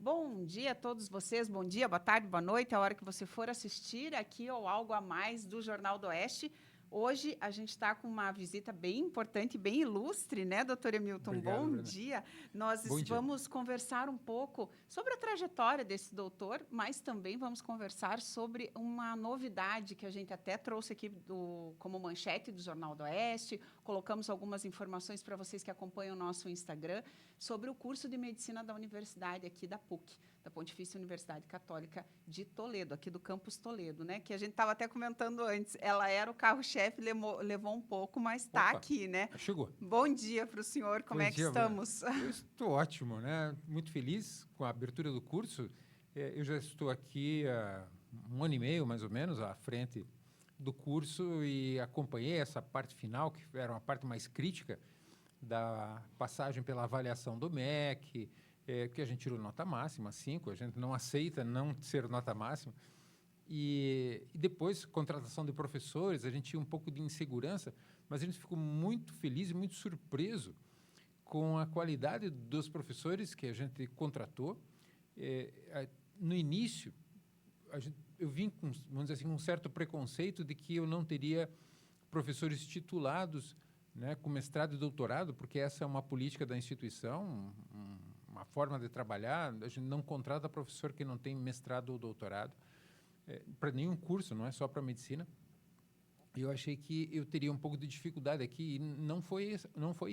Bom dia a todos vocês, bom dia, boa tarde, boa noite, a hora que você for assistir aqui ao Algo a Mais do Jornal do Oeste. Hoje a gente está com uma visita bem importante, bem ilustre, né, doutor Emilton? Obrigado, Bom Bruna. dia. Nós Bom dia. vamos conversar um pouco sobre a trajetória desse doutor, mas também vamos conversar sobre uma novidade que a gente até trouxe aqui como manchete do Jornal do Oeste. Colocamos algumas informações para vocês que acompanham o nosso Instagram sobre o curso de medicina da universidade aqui da PUC, da Pontifícia Universidade Católica de Toledo, aqui do campus Toledo, né? Que a gente estava até comentando antes. Ela era o carro-chefe, levou um pouco, mas está Opa, aqui, né? chegou. Bom dia para o senhor, como Bom é que dia, Bruna. estamos? Eu estou ótimo, né? Muito feliz com a abertura do curso. Eu já estou aqui há um ano e meio, mais ou menos, à frente do curso e acompanhei essa parte final, que era uma parte mais crítica da passagem pela avaliação do MEC, que a gente tirou nota máxima, 5, a gente não aceita não ser nota máxima. E depois, contratação de professores, a gente tinha um pouco de insegurança, mas a gente ficou muito feliz e muito surpreso com a qualidade dos professores que a gente contratou. No início, eu vim com, vamos dizer assim, um certo preconceito de que eu não teria professores titulados, né, com mestrado e doutorado, porque essa é uma política da instituição, uma forma de trabalhar. A gente não contrata professor que não tem mestrado ou doutorado. Para nenhum curso, não é só para medicina. Eu achei que eu teria um pouco de dificuldade aqui e não foi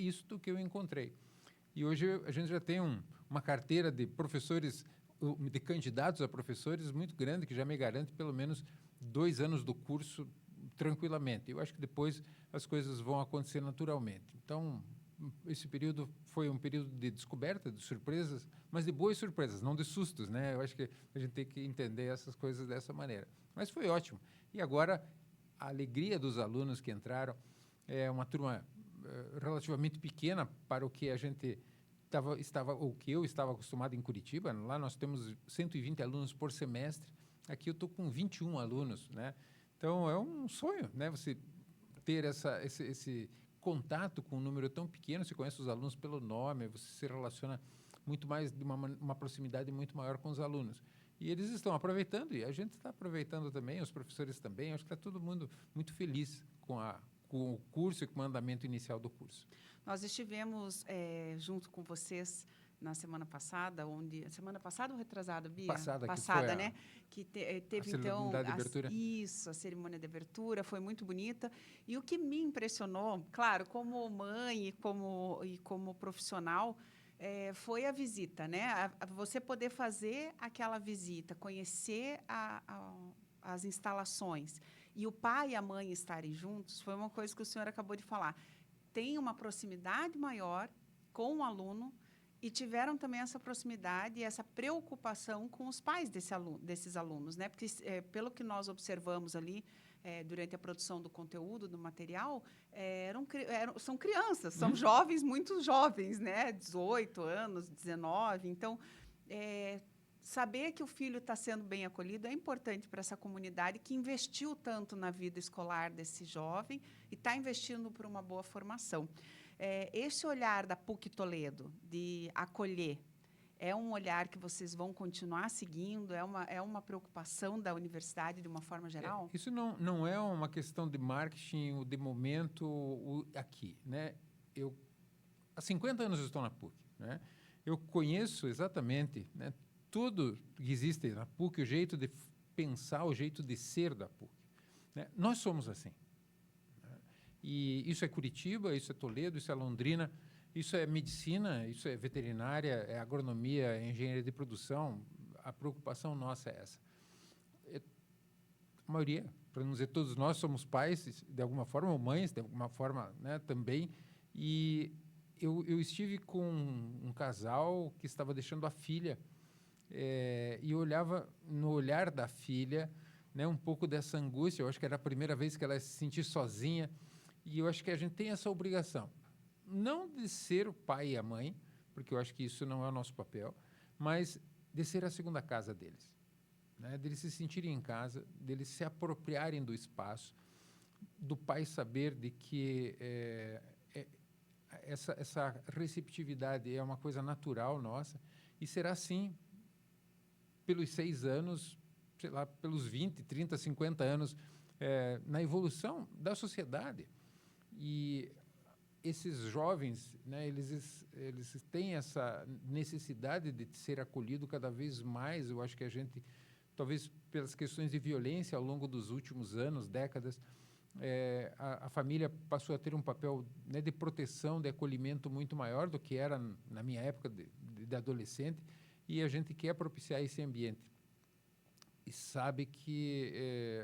isso que eu encontrei. E hoje a gente já tem uma carteira de professores, de candidatos a professores muito grande, que já me garante pelo menos 2 anos do curso tranquilamente. Eu acho que depois as coisas vão acontecer naturalmente. Então, esse período foi um período de descoberta, de surpresas, mas de boas surpresas, não de sustos, né? Eu acho que a gente tem que entender essas coisas dessa maneira. Mas foi ótimo. E agora, a alegria dos alunos que entraram é uma turma relativamente pequena para o que a gente o que eu estava acostumado em Curitiba. Lá nós temos 120 alunos por semestre. Aqui eu estou com 21 alunos, né? Então, é um sonho, né? Você ter esse contato com um número tão pequeno, você conhece os alunos pelo nome, você se relaciona muito mais, de uma proximidade muito maior com os alunos. E eles estão aproveitando, e a gente está aproveitando também, os professores também. Acho que está todo mundo muito feliz com o curso e com o andamento inicial do curso. Nós estivemos junto com vocês na semana passada, semana passada ou retrasada, Bia? Passada, que foi Passada, né? Que a teve então cerimônia de abertura. a cerimônia de abertura foi muito bonita. E o que me impressionou, claro, como mãe e como profissional, foi a visita, né? Você poder fazer aquela visita, conhecer as instalações e o pai e a mãe estarem juntos, foi uma coisa que o senhor acabou de falar. Tem uma proximidade maior com o aluno e tiveram também essa proximidade e essa preocupação com os pais desses alunos, né? Porque, pelo que nós observamos ali, durante a produção do conteúdo, do material, são crianças, são jovens, muito jovens, né? 18 anos, 19. Então, saber que o filho está sendo bem acolhido é importante para essa comunidade que investiu tanto na vida escolar desse jovem e está investindo por uma boa formação. Esse olhar da PUC Toledo de acolher é um olhar que vocês vão continuar seguindo? É uma preocupação da universidade de uma forma geral? Isso não é uma questão de marketing de momento aqui, né? Há 50 anos eu estou na PUC, né? Eu conheço exatamente, né, tudo que existe na PUC, o jeito de pensar, o jeito de ser da PUC, né? Nós somos assim. Né? E isso é Curitiba, isso é Toledo, isso é Londrina, isso é medicina, isso é veterinária, é agronomia, é engenharia de produção. A preocupação nossa é essa. A maioria, para não dizer todos nós, somos pais, de alguma forma, ou mães, de alguma forma, né, também. E eu estive com um casal que estava deixando a filha, e eu olhava no olhar da filha, né, um pouco dessa angústia. Eu acho que era a primeira vez que ela se sentia sozinha, e eu acho que a gente tem essa obrigação, não de ser o pai e a mãe, porque eu acho que isso não é o nosso papel, mas de ser a segunda casa deles, né, deles se sentirem em casa, deles se apropriarem do espaço, do pai saber de que essa receptividade é uma coisa natural nossa e será assim pelos 6 anos, sei lá, pelos 20, 30, 50 anos, na evolução da sociedade. E esses jovens, né, eles têm essa necessidade de ser acolhido cada vez mais. Eu acho que a gente, talvez pelas questões de violência ao longo dos últimos anos, décadas, a família passou a ter um papel, né, de proteção, de acolhimento muito maior do que era na minha época de adolescente, e a gente quer propiciar esse ambiente. E sabe que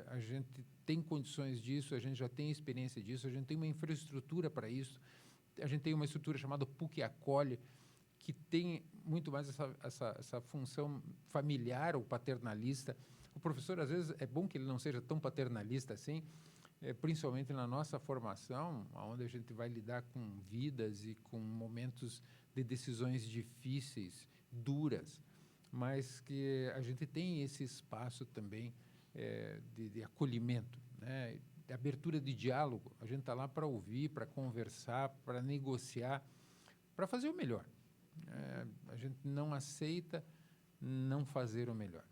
a gente tem condições disso, a gente já tem experiência disso, a gente tem uma infraestrutura para isso, a gente tem uma estrutura chamada PUC Acolhe, que tem muito mais essa função familiar ou paternalista. O professor, às vezes, é bom que ele não seja tão paternalista assim, principalmente na nossa formação, onde a gente vai lidar com vidas e com momentos de decisões difíceis, duras, mas que a gente tem esse espaço também de acolhimento, né? De abertura de diálogo. A gente está lá para ouvir, para conversar, para negociar, para fazer o melhor. A gente não aceita não fazer o melhor.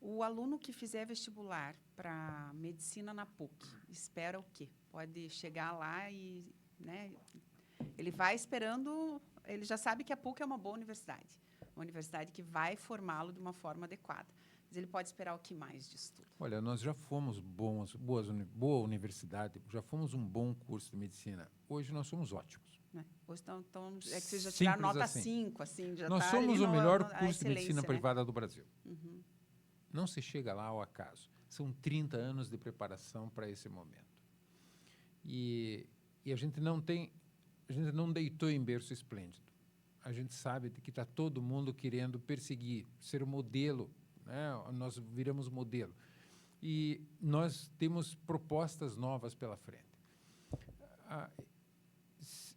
O aluno que fizer vestibular para medicina na PUC, espera o quê? Pode chegar lá e, né, ele vai esperando, ele já sabe que a PUC é uma boa universidade, uma universidade que vai formá-lo de uma forma adequada. Mas ele pode esperar o que mais disso tudo? Olha, nós já fomos boa universidade, já fomos um bom curso de medicina. Hoje nós somos ótimos. Hoje é que vocês já tiraram nota 5, assim, já nós tá somos ali o melhor curso de excelência, medicina né? privada do Brasil. Uhum. Não se chega lá ao acaso. São 30 anos de preparação para esse momento. E a gente não deitou em berço esplêndido. A gente sabe que está todo mundo querendo perseguir, ser o modelo, né? Nós viramos modelo. E nós temos propostas novas pela frente.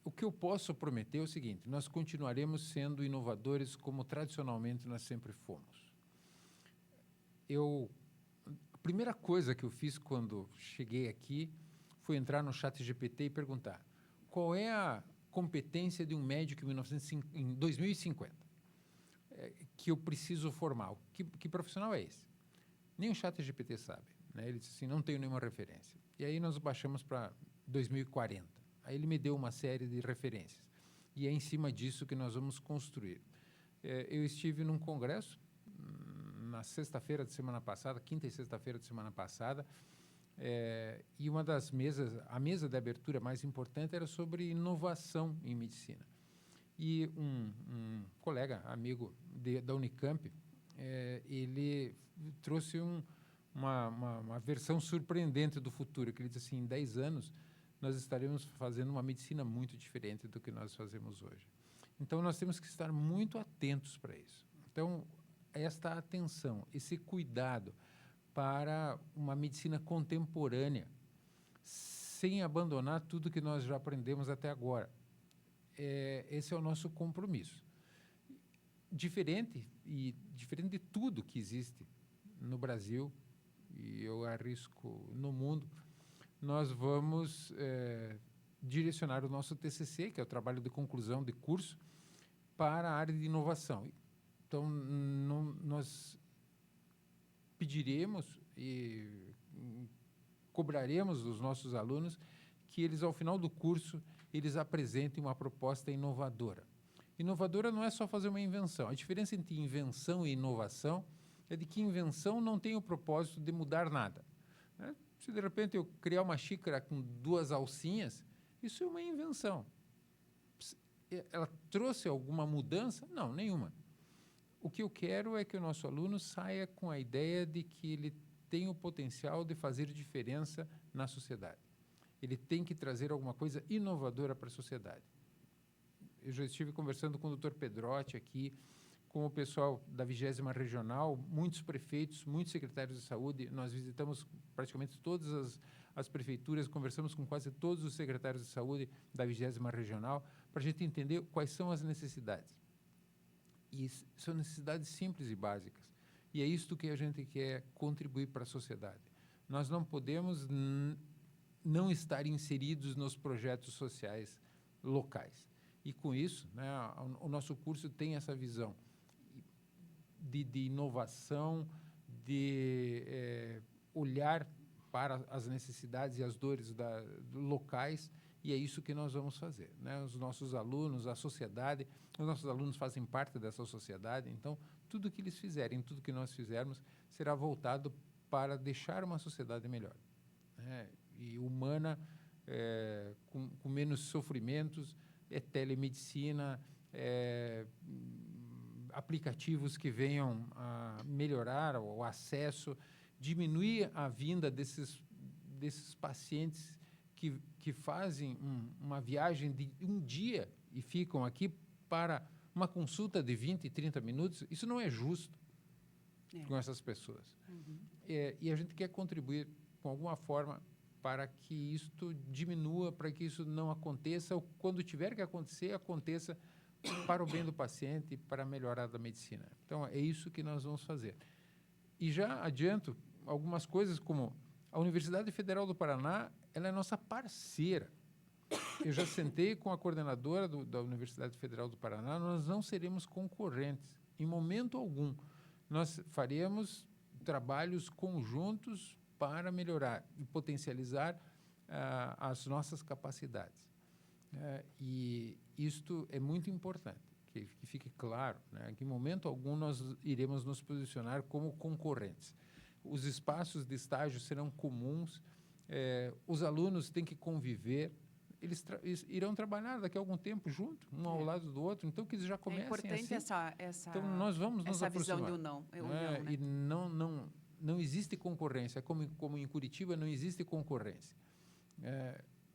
O que eu posso prometer é o seguinte: nós continuaremos sendo inovadores como tradicionalmente nós sempre fomos. A primeira coisa que eu fiz quando cheguei aqui foi entrar no ChatGPT e perguntar qual é a competência de um médico em 2050 que eu preciso formar. Que profissional é esse? Nem o ChatGPT sabe, né? Ele disse assim, não tenho nenhuma referência. E aí nós baixamos para 2040. Aí ele me deu uma série de referências. E é em cima disso que nós vamos construir. Eu estive num congresso na sexta-feira de semana passada, quinta e sexta-feira de semana passada, e uma das mesas, a mesa de abertura mais importante era sobre inovação em medicina. E um colega, amigo da Unicamp, ele trouxe uma versão surpreendente do futuro, que ele disse assim, em 10 anos, nós estaremos fazendo uma medicina muito diferente do que nós fazemos hoje. Então, nós temos que estar muito atentos para isso. Então, esta atenção, esse cuidado para uma medicina contemporânea, sem abandonar tudo que nós já aprendemos até agora. Esse é o nosso compromisso. Diferente de tudo que existe no Brasil, e eu arrisco no mundo, nós vamos direcionar o nosso TCC, que é o trabalho de conclusão de curso, para a área de inovação. Então, nós pediremos e cobraremos dos nossos alunos que eles, ao final do curso, eles apresentem uma proposta inovadora. Inovadora não é só fazer uma invenção. A diferença entre invenção e inovação é de que invenção não tem o propósito de mudar nada, né? Se, de repente, eu criar uma xícara com 2 alcinhas, isso é uma invenção. Ela trouxe alguma mudança? Não, nenhuma. O que eu quero é que o nosso aluno saia com a ideia de que ele tem o potencial de fazer diferença na sociedade. Ele tem que trazer alguma coisa inovadora para a sociedade. Eu já estive conversando com o Dr. Pedrotti aqui, com o pessoal da 20ª Regional, muitos prefeitos, muitos secretários de saúde. Nós visitamos praticamente todas as prefeituras, conversamos com quase todos os secretários de saúde da 20ª Regional, para a gente entender quais são as necessidades. E são necessidades simples e básicas. E é isto que a gente quer contribuir para a sociedade. Nós não podemos não estar inseridos nos projetos sociais locais. E, com isso, né, o nosso curso tem essa visão. de inovação, de olhar para as necessidades e as dores locais, e é isso que nós vamos fazer, né? Os nossos alunos, a sociedade, os nossos alunos fazem parte dessa sociedade, então tudo que eles fizerem, tudo que nós fizermos, será voltado para deixar uma sociedade melhor, né? E humana, com menos sofrimentos, telemedicina, aplicativos que venham a melhorar o acesso, diminuir a vinda desses pacientes que fazem uma viagem de um dia e ficam aqui para uma consulta de 20, 30 minutos. Isso não é justo com essas pessoas. Uhum. E a gente quer contribuir com alguma forma para que isto diminua, para que isso não aconteça, ou quando tiver que acontecer, aconteça para o bem do paciente, para a melhorar da medicina. Então, é isso que nós vamos fazer. E já adianto algumas coisas, como a Universidade Federal do Paraná, ela é nossa parceira. Eu já sentei com a coordenadora da Universidade Federal do Paraná, nós não seremos concorrentes, em momento algum. Nós faremos trabalhos conjuntos para melhorar e potencializar as nossas capacidades. E isto é muito importante, que fique claro, né, que em momento algum nós iremos nos posicionar como concorrentes. Os espaços de estágio serão comuns, os alunos têm que conviver, eles irão trabalhar daqui a algum tempo junto, um ao lado do outro, então que eles já comecem assim. É importante Então nós vamos nos aproximar. Visão do não. Né? E não existe concorrência, como em Curitiba não existe concorrência.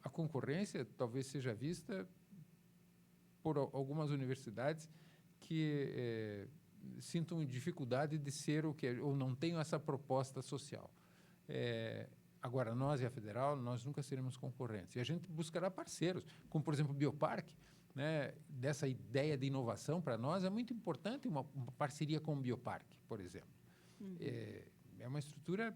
A concorrência talvez seja vista por algumas universidades que sintam dificuldade de ser o que ou não tenham essa proposta social. Agora, nós e a Federal, nós nunca seremos concorrentes. E a gente buscará parceiros, como, por exemplo, o Bioparque, né? Dessa ideia de inovação, para nós, é muito importante uma parceria com o Bioparque, por exemplo. Uhum. É uma estrutura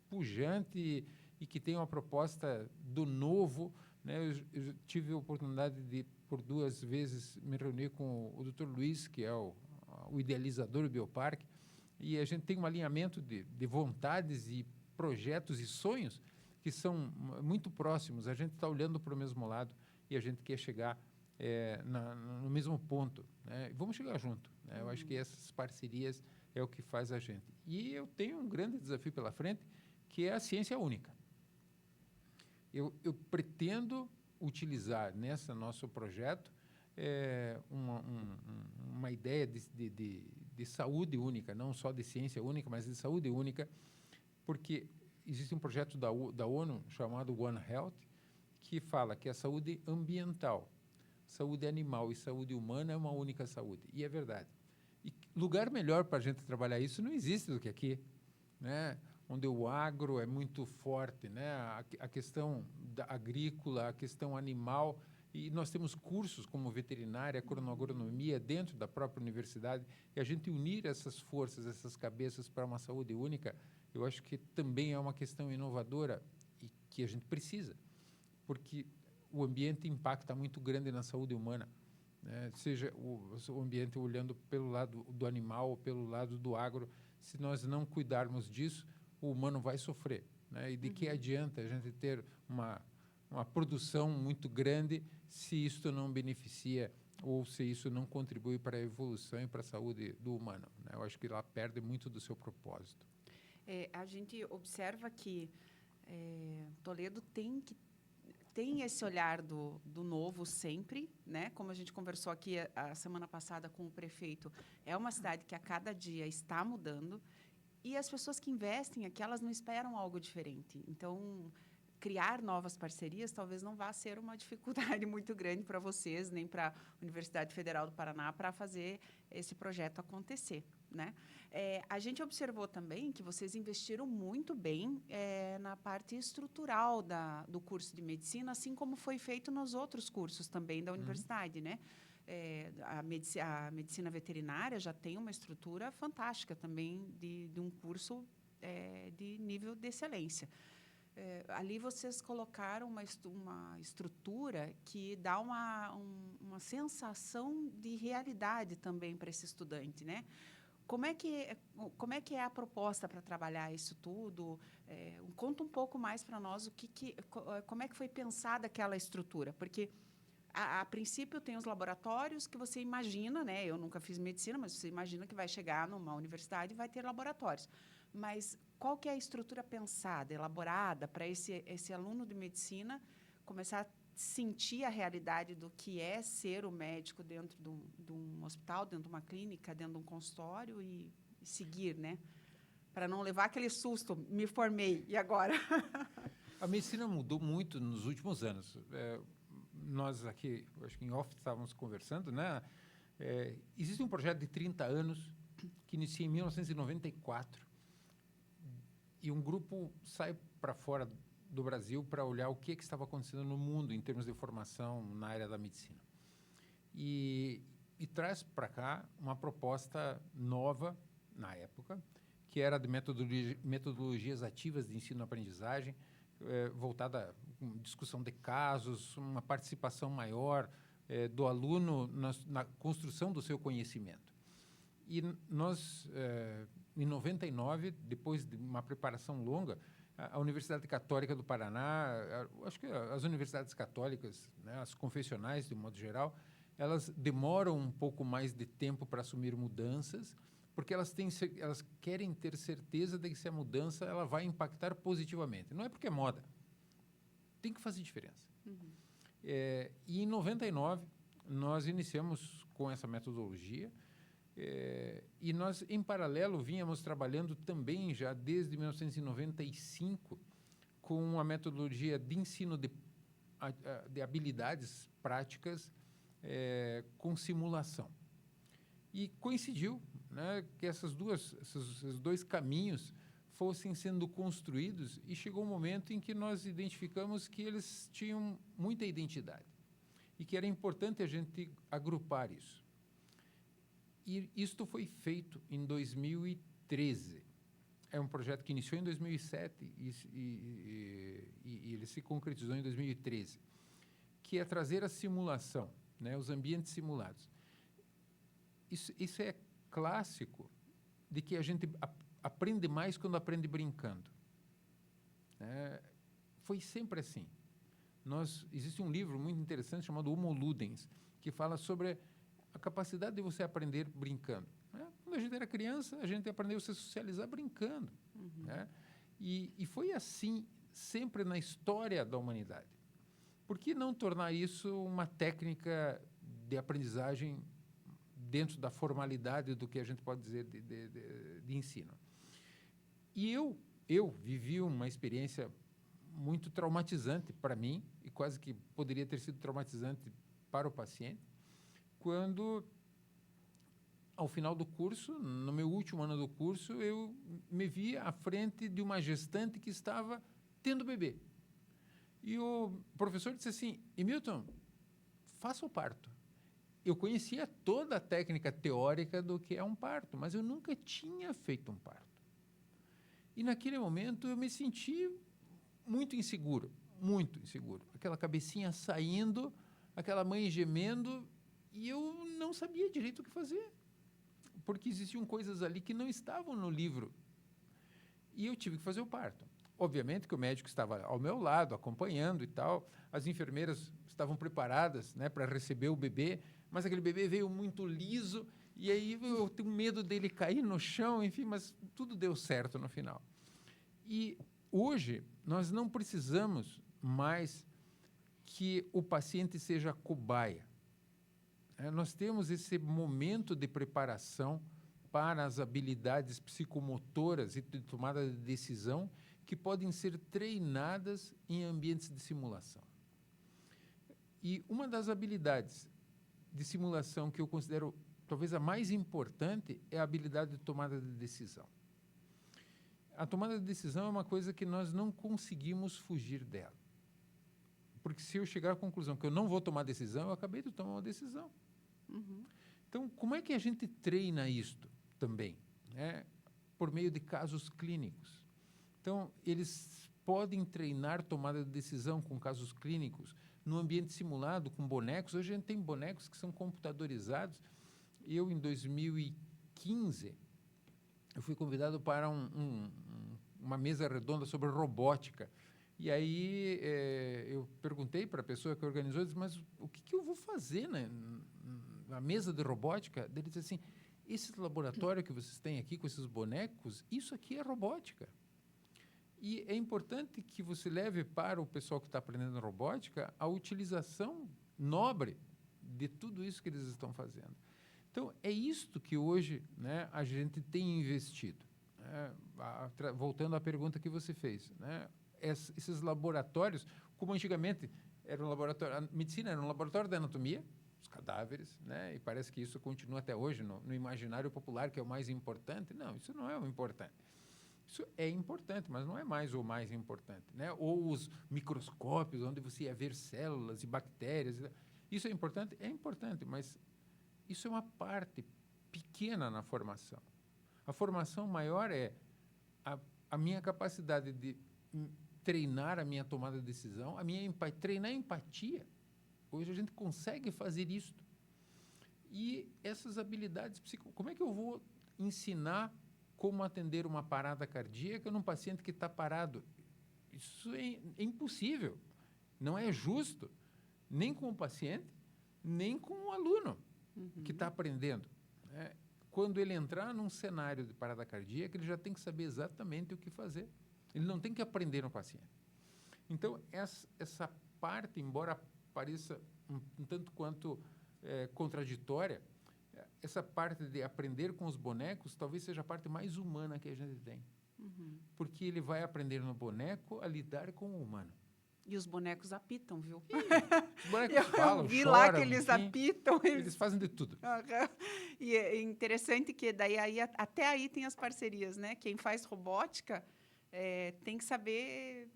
pujante e que tem uma proposta do novo, né? Eu tive a oportunidade de, por 2 vezes, me reunir com o Dr. Luiz, que é o idealizador do Bioparque, e a gente tem um alinhamento de vontades e projetos e sonhos que são muito próximos. A gente está olhando para o mesmo lado e a gente quer chegar no mesmo ponto, né? Vamos chegar junto, né? Eu acho que essas parcerias é o que faz a gente. E eu tenho um grande desafio pela frente, que é a ciência única. Eu pretendo utilizar nesse nosso projeto uma ideia de saúde única, não só de ciência única, mas de saúde única, porque existe um projeto da ONU chamado One Health, que fala que a saúde ambiental, saúde animal e saúde humana é uma única saúde. E é verdade. E lugar melhor para a gente trabalhar isso não existe do que aqui, né? Onde o agro é muito forte, né? A questão agrícola, a questão animal, e nós temos cursos como veterinária, cronoagronomia dentro da própria universidade, e a gente unir essas forças, essas cabeças para uma saúde única, eu acho que também é uma questão inovadora e que a gente precisa, porque o ambiente impacta muito grande na saúde humana, né? Seja o ambiente olhando pelo lado do animal ou pelo lado do agro, se nós não cuidarmos disso, o humano vai sofrer, né? E de que adianta a gente ter uma produção muito grande se isso não beneficia ou se isso não contribui para a evolução e para a saúde do humano, né? Eu acho que ela perde muito do seu propósito. A gente observa que Toledo tem esse olhar do novo sempre, né? Como a gente conversou aqui a semana passada com o prefeito, é uma cidade que a cada dia está mudando e as pessoas que investem aqui, elas não esperam algo diferente. Então, criar novas parcerias talvez não vá ser uma dificuldade muito grande para vocês, nem para a Universidade Federal do Paraná, para fazer esse projeto acontecer, né? A gente observou também que vocês investiram muito bem na parte estrutural do curso de medicina, assim como foi feito nos outros cursos também da universidade, né? A medicina veterinária já tem uma estrutura fantástica também de um curso de nível de excelência. Ali vocês colocaram uma estrutura que dá uma sensação de realidade também para esse estudante, né? como é que é a proposta para trabalhar isso tudo? Conta um pouco mais para nós como é que foi pensada aquela estrutura, porque a princípio tem os laboratórios que você imagina, né? Eu nunca fiz medicina, mas você imagina que vai chegar numa universidade e vai ter laboratórios. Mas qual que é a estrutura pensada, elaborada para esse aluno de medicina começar a sentir a realidade do que é ser o médico dentro de um hospital, dentro de uma clínica, dentro de um consultório e seguir, né? Para não levar aquele susto, me formei, e agora? A medicina mudou muito nos últimos anos. Nós aqui, acho que em off estávamos conversando, né? Existe um projeto de 30 anos que inicia em 1994 e um grupo sai para fora do Brasil para olhar o que estava acontecendo no mundo em termos de formação na área da medicina. E traz para cá uma proposta nova, na época, que era de metodologias ativas de ensino-aprendizagem, voltada à discussão de casos, uma participação maior do aluno na construção do seu conhecimento. E nós, em 99, depois de uma preparação longa, a Universidade Católica do Paraná, acho que as universidades católicas, né, as confessionais, de um modo geral, elas demoram um pouco mais de tempo para assumir mudanças, porque elas querem ter certeza de que se a mudança ela vai impactar positivamente. Não é porque é moda. Tem que fazer diferença. Uhum. E em 99, nós iniciamos com essa metodologia, e nós, em paralelo, vínhamos trabalhando também, já desde 1995, com a metodologia de ensino de habilidades práticas com simulação. E coincidiu, né, que esses dois caminhos fossem sendo construídos e chegou um momento em que nós identificamos que eles tinham muita identidade e que era importante a gente agrupar isso. E isto foi feito em 2013. É um projeto que iniciou em 2007 e ele se concretizou em 2013, que é trazer a simulação, né, os ambientes simulados. Isso é clássico de que a gente aprende mais quando aprende brincando. Foi sempre assim. Existe um livro muito interessante chamado Homo Ludens, que fala sobre a capacidade de você aprender brincando. Né? Quando a gente era criança, a gente aprendeu a se socializar brincando. Uhum. Né? E foi assim sempre na história da humanidade. Por que não tornar isso uma técnica de aprendizagem dentro da formalidade do que a gente pode dizer de ensino? E eu vivi uma experiência muito traumatizante para mim, e quase que poderia ter sido traumatizante para o paciente, quando, ao final do curso, no meu último ano do curso, eu me vi à frente de uma gestante que estava tendo bebê. E o professor disse assim: Emilton, faça o parto. Eu conhecia toda a técnica teórica do que é um parto, mas eu nunca tinha feito um parto. E, naquele momento, eu me senti muito inseguro. Aquela cabecinha saindo, aquela mãe gemendo, e eu não sabia direito o que fazer, porque existiam coisas ali que não estavam no livro. E eu tive que fazer o parto. Obviamente que o médico estava ao meu lado, acompanhando e tal, as enfermeiras estavam preparadas, né, para receber o bebê, mas aquele bebê veio muito liso, e aí eu tenho medo dele cair no chão, enfim, mas tudo deu certo no final. E hoje nós não precisamos mais que o paciente seja cobaia. Nós temos esse momento de preparação para as habilidades psicomotoras e de tomada de decisão que podem ser treinadas em ambientes de simulação. E uma das habilidades de simulação que eu considero talvez a mais importante é a habilidade de tomada de decisão. A tomada de decisão é uma coisa que nós não conseguimos fugir dela. Porque se eu chegar à conclusão que eu não vou tomar decisão, eu acabei de tomar uma decisão. Uhum. Então, como é que a gente treina isto também? Por meio de casos clínicos. Então, eles podem treinar tomada de decisão com casos clínicos no ambiente simulado, com bonecos. Hoje a gente tem bonecos que são computadorizados. Eu, em 2015, eu fui convidado para uma mesa redonda sobre robótica. E aí eu perguntei para a pessoa que organizou, disse, mas o que eu vou fazer na mesa de robótica? Ele disse assim, esse laboratório que vocês têm aqui com esses bonecos, isso aqui é robótica. E é importante que você leve para o pessoal que está aprendendo robótica a utilização nobre de tudo isso que eles estão fazendo. Então, é isto que hoje, né, a gente tem investido. Né? Voltando à pergunta que você fez, né? Esses laboratórios, como antigamente era um laboratório, a medicina era um laboratório da anatomia, os cadáveres, né? E parece que isso continua até hoje no imaginário popular, que é o mais importante. Não, isso não é o importante. Isso é importante, mas não é mais o mais importante, né? Ou os microscópios, onde você ia ver células e bactérias. Isso é importante, mas isso é uma parte pequena na formação. A formação maior é a minha capacidade de treinar a minha tomada de decisão, treinar a empatia. Hoje a gente consegue fazer isso. E essas habilidades como é que eu vou ensinar como atender uma parada cardíaca num paciente que está parado? Isso é impossível. Não é justo, nem com o paciente, nem com o aluno que está aprendendo. Né? Quando ele entrar num cenário de parada cardíaca, ele já tem que saber exatamente o que fazer. Ele não tem que aprender no paciente. Então, essa parte, embora pareça um tanto quanto contraditória, essa parte de aprender com os bonecos talvez seja a parte mais humana que a gente tem. Porque ele vai aprender no boneco a lidar com o humano. E os bonecos apitam, viu? Os bonecos falam, eu vi choram, lá que eles enfim, apitam. Eles fazem de tudo. E é interessante que daí até aí tem as parcerias, né? Quem faz robótica tem que saber,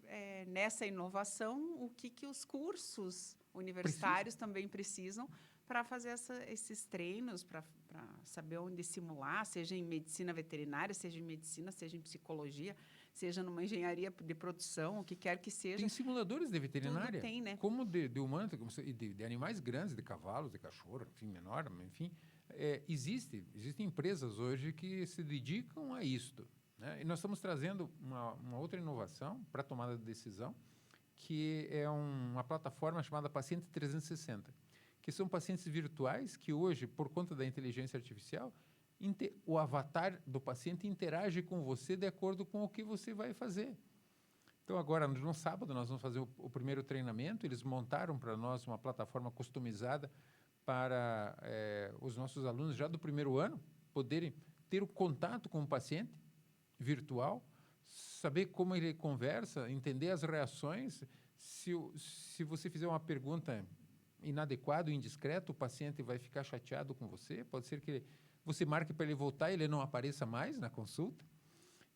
nessa inovação, o que os cursos universitários também precisam para fazer esses treinos, para saber onde simular, seja em medicina veterinária, seja em medicina, seja em psicologia, seja numa engenharia de produção, o que quer que seja. Tem simuladores de veterinária, tem, né? como de humanos, de animais grandes, de cavalos, de cachorro, enfim, menor, enfim. Existem empresas hoje que se dedicam a isto. Né? E nós estamos trazendo uma outra inovação para a tomada de decisão, que é uma plataforma chamada Paciente 360, que são pacientes virtuais que hoje, por conta da inteligência artificial, o avatar do paciente interage com você de acordo com o que você vai fazer. Então, agora, no sábado, nós vamos fazer o primeiro treinamento. Eles montaram para nós uma plataforma customizada para os nossos alunos, já do primeiro ano, poderem ter o contato com o paciente virtual, saber como ele conversa, entender as reações. Se você fizer uma pergunta inadequada ou indiscreta, o paciente vai ficar chateado com você. Pode ser que você marque para ele voltar e ele não apareça mais na consulta.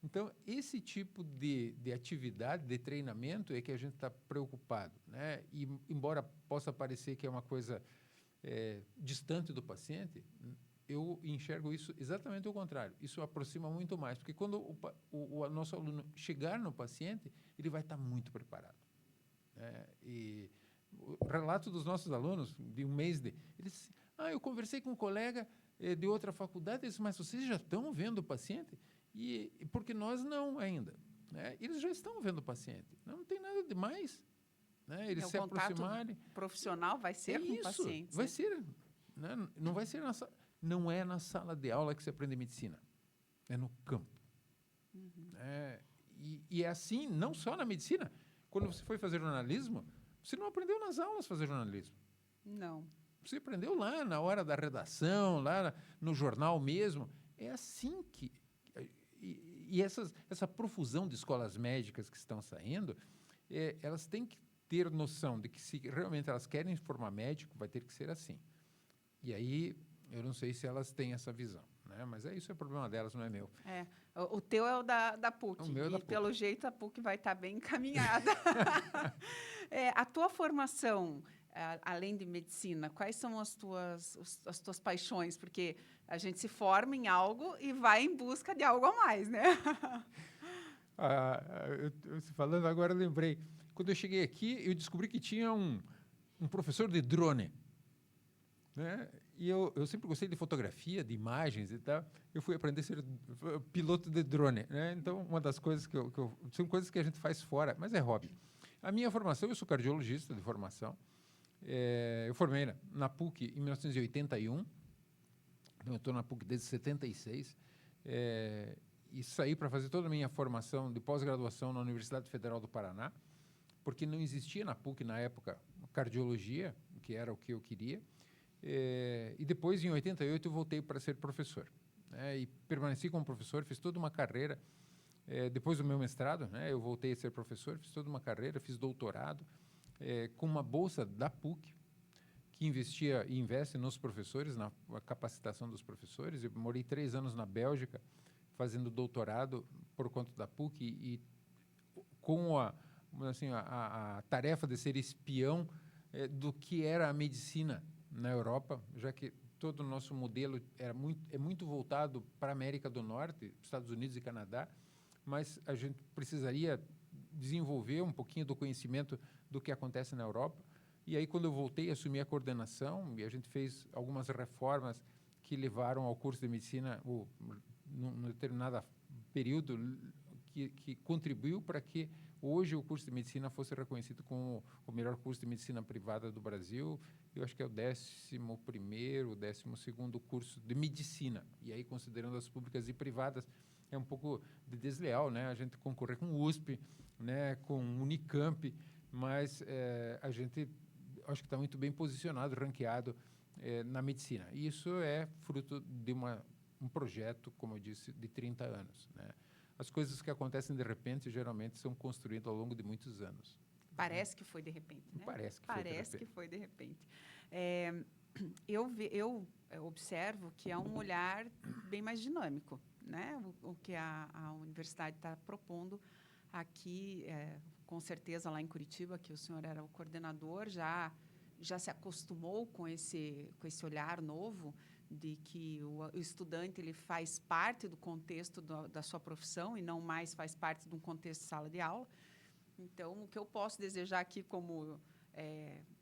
Então, esse tipo de atividade, de treinamento, é que a gente está preocupado. Né? E, embora possa parecer que é uma coisa distante do paciente, eu enxergo isso exatamente o contrário. Isso aproxima muito mais, porque quando o nosso aluno chegar no paciente, ele vai estar muito preparado. E o relato dos nossos alunos, de um mês, eles eu conversei com um colega de outra faculdade, eles disse, mas vocês já estão vendo o paciente? Porque nós não ainda. Né? Eles já estão vendo o paciente. Não tem nada de mais. Né? Eles se aproximarem. O profissional vai ser com o paciente. Vai ser. Né? Não vai ser não é na sala de aula que se aprende medicina. É no campo. E é assim, não só na medicina. Quando você foi fazer jornalismo, você não aprendeu nas aulas a fazer jornalismo. Não. Você aprendeu lá na hora da redação, lá no jornal mesmo. É assim que... E essa profusão de escolas médicas que estão saindo, elas têm que ter noção de que, se realmente elas querem formar médico, vai ter que ser assim. E aí, eu não sei se elas têm essa visão. Né? Mas isso é problema delas, não é meu. O teu é o da PUC. O meu é da PUC. Pelo jeito, a PUC vai estar bem encaminhada. A tua formação, além de medicina, quais são as tuas paixões? Porque a gente se forma em algo e vai em busca de algo a mais, né? Falando agora, eu lembrei. Quando eu cheguei aqui, eu descobri que tinha um professor de drone. Né? E eu sempre gostei de fotografia, de imagens e tal. Eu fui aprender a ser piloto de drone, né? Então, uma das coisas são coisas que a gente faz fora, mas é hobby. A minha formação, eu sou cardiologista de formação. Eu formei na PUC em 1981. Então, eu estou na PUC desde 76. E saí para fazer toda a minha formação de pós-graduação na Universidade Federal do Paraná, porque não existia na PUC, na época, cardiologia, que era o que eu queria. E depois, em 88, eu voltei para ser professor. E permaneci como professor, fiz toda uma carreira. Depois do meu mestrado, eu voltei a ser professor, fiz toda uma carreira, fiz doutorado, com uma bolsa da PUC, que investia e investe nos professores, na capacitação dos professores. Eu morei 3 anos na Bélgica, fazendo doutorado por conta da PUC, e com a tarefa de ser espião do que era a medicina na Europa, já que todo o nosso modelo é muito voltado para a América do Norte, Estados Unidos e Canadá, mas a gente precisaria desenvolver um pouquinho do conhecimento do que acontece na Europa. E aí, quando eu voltei, assumi a coordenação, e a gente fez algumas reformas que levaram ao curso de medicina, num determinado período, que contribuiu para que hoje o curso de medicina fosse reconhecido como o melhor curso de medicina privada do Brasil. Eu acho que é o 11º, 12º curso de medicina. E aí, considerando as públicas e privadas, é um pouco de desleal, né? A gente concorrer com o USP, né? Com o Unicamp, mas a gente acho que está muito bem posicionado, ranqueado na medicina. E isso é fruto de um projeto, como eu disse, de 30 anos, né? As coisas que acontecem de repente, geralmente, são construídas ao longo de muitos anos. Parece que foi de repente, né? Parece que foi de repente. Eu observo que é um olhar bem mais dinâmico, né? O que a universidade está propondo aqui, com certeza lá em Curitiba, que o senhor era o coordenador, já se acostumou com esse olhar novo de que o estudante ele faz parte do contexto da sua profissão e não mais faz parte de um contexto de sala de aula. Então, o que eu posso desejar aqui como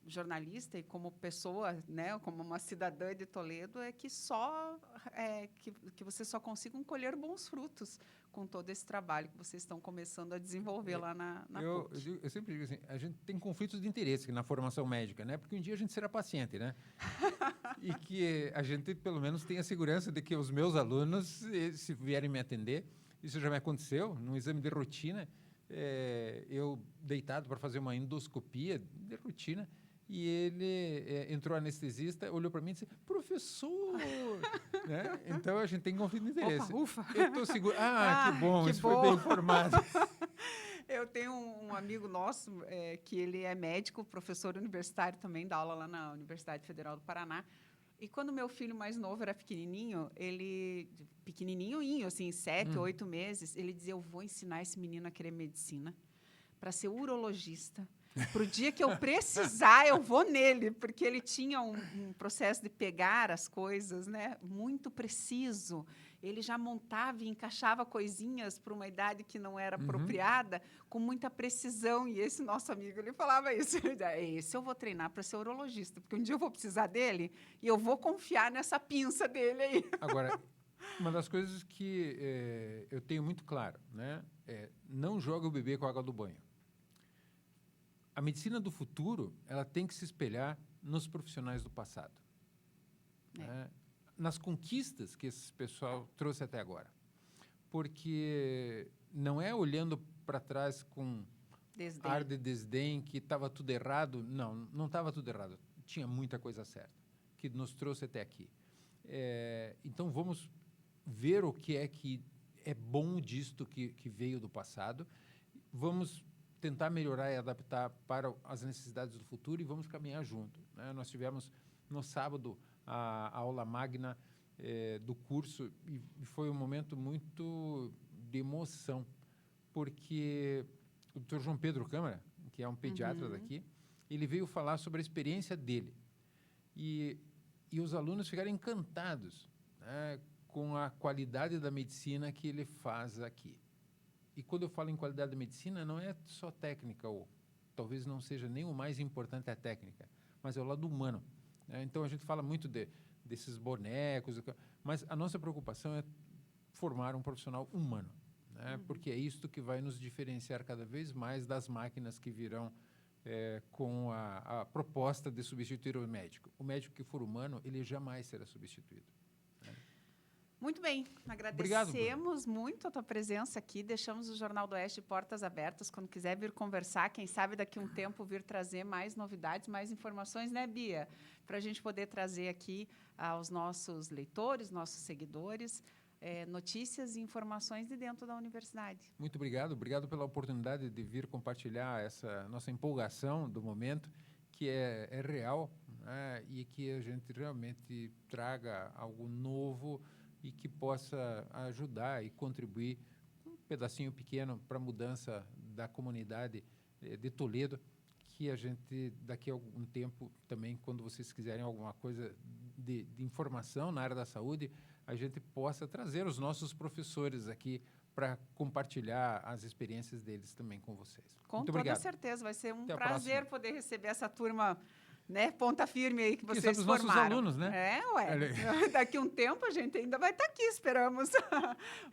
jornalista e como pessoa, né, como uma cidadã de Toledo, é que que vocês só consigam colher bons frutos com todo esse trabalho que vocês estão começando a desenvolver lá na PUC. Eu sempre digo assim, a gente tem conflitos de interesse na formação médica, né? Porque um dia a gente será paciente, né? E que a gente, pelo menos, tenha segurança de que os meus alunos, se vierem me atender, isso já me aconteceu, num exame de rotina, eu deitado para fazer uma endoscopia de rotina, e ele entrou anestesista, olhou para mim e disse, professor! Né? Então, a gente tem conflito de interesse. Ufa! Eu estou seguro. Que bom, que isso bom. foi bem informado. Eu tenho um amigo nosso que ele é médico, professor universitário também, dá aula lá na Universidade Federal do Paraná. E quando meu filho mais novo era pequenininho, pequenininho, assim, 7, 8 meses, ele dizia, eu vou ensinar esse menino a querer medicina para ser urologista. Para o dia que eu precisar, eu vou nele, porque ele tinha um processo de pegar as coisas, né, muito preciso. Ele já montava e encaixava coisinhas para uma idade que não era apropriada, com muita precisão. E esse nosso amigo, ele falava isso. Ele dizia, esse eu vou treinar para ser urologista, porque um dia eu vou precisar dele e eu vou confiar nessa pinça dele aí. Agora, uma das coisas que eu tenho muito claro, né, não joga o bebê com a água do banho. A medicina do futuro, ela tem que se espelhar nos profissionais do passado, né? Nas conquistas que esse pessoal trouxe até agora. Porque não é olhando para trás com ar de desdém que estava tudo errado. Não estava tudo errado. Tinha muita coisa certa que nos trouxe até aqui. Então, vamos ver o que é bom disto que veio do passado. Vamos tentar melhorar e adaptar para as necessidades do futuro e vamos caminhar junto, né? Nós tivemos, no sábado, a aula magna do curso e foi um momento muito de emoção, porque o Dr. João Pedro Câmara, que é um pediatra daqui, ele veio falar sobre a experiência dele. E os alunos ficaram encantados, né, com a qualidade da medicina que ele faz aqui. E quando eu falo em qualidade da medicina, não é só técnica, ou talvez não seja nem o mais importante a técnica, mas é o lado humano, né? Então, a gente fala muito desses bonecos, mas a nossa preocupação é formar um profissional humano, né? Porque é isto que vai nos diferenciar cada vez mais das máquinas que virão com a proposta de substituir o médico. O médico que for humano, ele jamais será substituído. Muito bem, agradecemos muito a tua presença aqui, deixamos o Jornal do Oeste de portas abertas, quando quiser vir conversar, quem sabe daqui a um tempo vir trazer mais novidades, mais informações, né, Bia? Para a gente poder trazer aqui aos nossos leitores, nossos seguidores, notícias e informações de dentro da universidade. Muito obrigado pela oportunidade de vir compartilhar essa nossa empolgação do momento, que é real, né, e que a gente realmente traga algo novo e que possa ajudar e contribuir um pedacinho pequeno para a mudança da comunidade de Toledo, que a gente, daqui a algum tempo também, quando vocês quiserem alguma coisa de informação na área da saúde, a gente possa trazer os nossos professores aqui para compartilhar as experiências deles também com vocês. Com Muito toda obrigado. certeza, vai ser um Até a prazer próxima. poder receber essa turma, né, ponta firme aí que vocês os formaram. nossos alunos, né? Daqui a um tempo a gente ainda vai estar aqui, esperamos.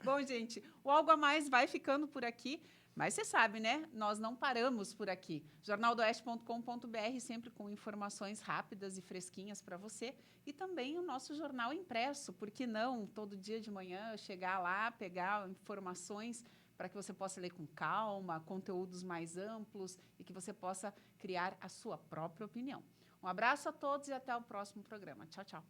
Bom, gente, o Algo a Mais vai ficando por aqui, mas você sabe, né? Nós não paramos por aqui. jornaldoeste.com.br, sempre com informações rápidas e fresquinhas para você. E também o nosso jornal impresso, por que não, todo dia de manhã, chegar lá, pegar informações para que você possa ler com calma, conteúdos mais amplos e que você possa criar a sua própria opinião. Um abraço a todos e até o próximo programa. Tchau, tchau.